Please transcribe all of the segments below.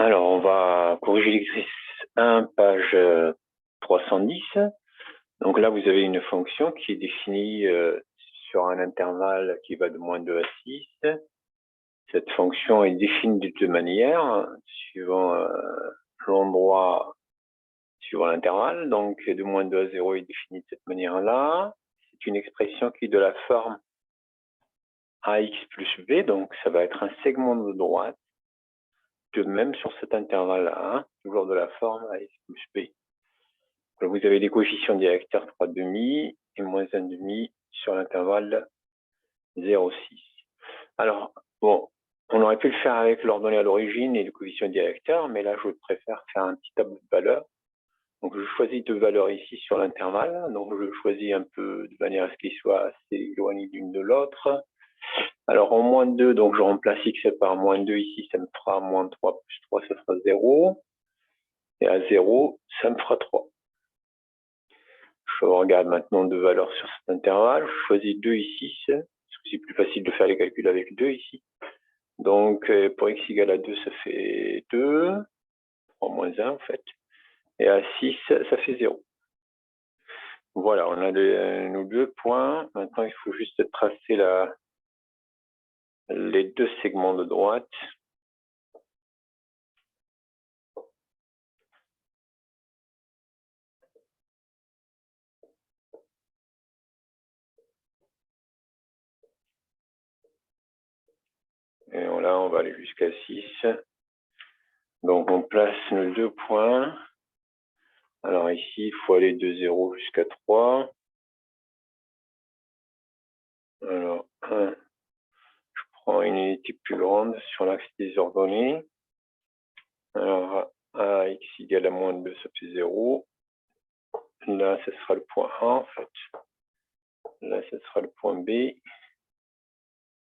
Alors, on va corriger l'exercice 1, page 310. Donc là, vous avez une fonction qui est définie sur un intervalle qui va de -2 à 6. Cette fonction est définie de deux manières, suivant l'endroit, suivant l'intervalle. Donc, de -2 à 0 est définie de cette manière-là. C'est une expression qui est de la forme ax plus b, donc ça va être un segment de droite. De même sur cet intervalle-là, toujours de la forme ax plus b. Donc, vous avez des coefficients directeurs 3,5 et -1,5 sur l'intervalle 0,6. Alors, bon, on aurait pu le faire avec l'ordonnée à l'origine et le coefficient directeur, mais là, je préfère faire un petit tableau de valeurs. Donc, je choisis deux valeurs ici sur l'intervalle. Donc, je choisis un peu de manière à ce qu'ils soient assez éloignés l'une de l'autre. Alors, en -2, donc je remplace x par -2 ici, ça me fera -3 plus 3, ça fera 0. Et à 0, ça me fera 3. Je regarde maintenant deux valeurs sur cet intervalle. Je choisis 2 ici, parce que c'est plus facile de faire les calculs avec 2 ici. Donc, pour x égale à 2, ça fait 2. 3 moins 1, en fait. Et à 6, ça fait 0. Voilà, on a nos deux points. Maintenant, il faut juste tracer les deux segments de droite. Et là, on va aller jusqu'à 6. Donc, on place nos deux points. Alors ici, il faut aller de 0 jusqu'à 3. Alors, 1, je prends une unité plus grande sur l'axe des ordonnées. Alors, à x égale à -2, ça fait 0. Là, ce sera le point A, en fait. Là, ce sera le point B.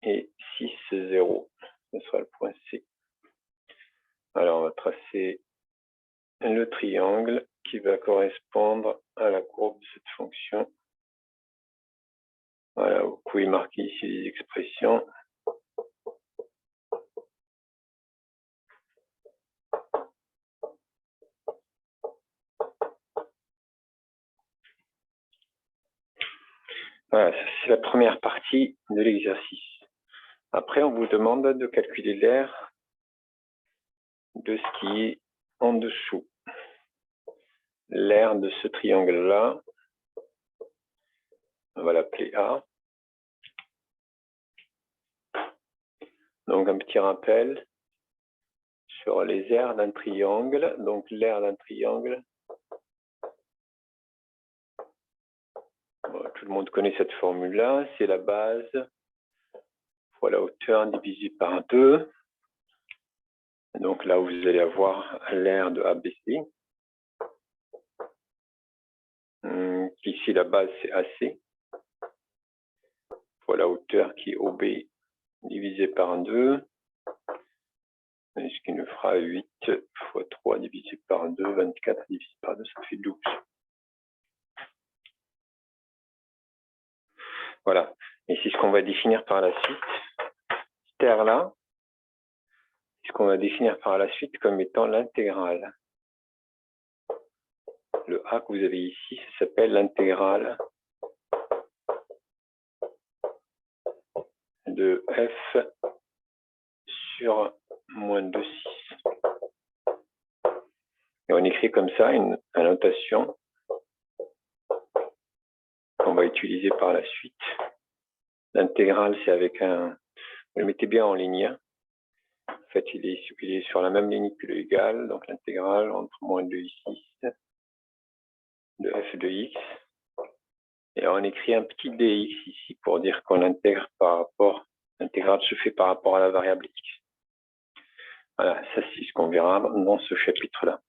Et 6, 0, ce sera le point C. Alors, on va tracer le triangle qui va correspondre à la courbe de cette fonction. Voilà, vous pouvez marquer ici les expressions. Voilà, c'est la première partie de l'exercice. Après, on vous demande de calculer l'aire de ce qui est en dessous. L'aire de ce triangle-là, on va l'appeler A. Donc, un petit rappel sur les aires d'un triangle. Donc, l'aire d'un triangle, tout le monde connaît cette formule-là, c'est la base fois la hauteur divisée par 2. Donc là, vous allez avoir l'aire de ABC. Ici, la base, c'est AC. Fois la hauteur qui est OB divisé par 2. Ce qui nous fera 8 fois 3 divisé par 2, 24 divisé par 2, ça fait 12. Voilà. Et c'est ce qu'on va définir par la suite. Cette aire-là, c'est ce qu'on va définir par la suite comme étant l'intégrale. Le A que vous avez ici, ça s'appelle l'intégrale de f sur -2, 6. Et on écrit comme ça une notation qu'on va utiliser par la suite. L'intégrale, c'est avec un... Vous le mettez bien en ligne. En fait, il est sur la même ligne que le égal. Donc, l'intégrale entre -2 et 6 de f de x. Et on écrit un petit dx ici pour dire qu'on intègre par rapport... L'intégrale se fait par rapport à la variable x. Voilà, ça c'est ce qu'on verra dans ce chapitre-là.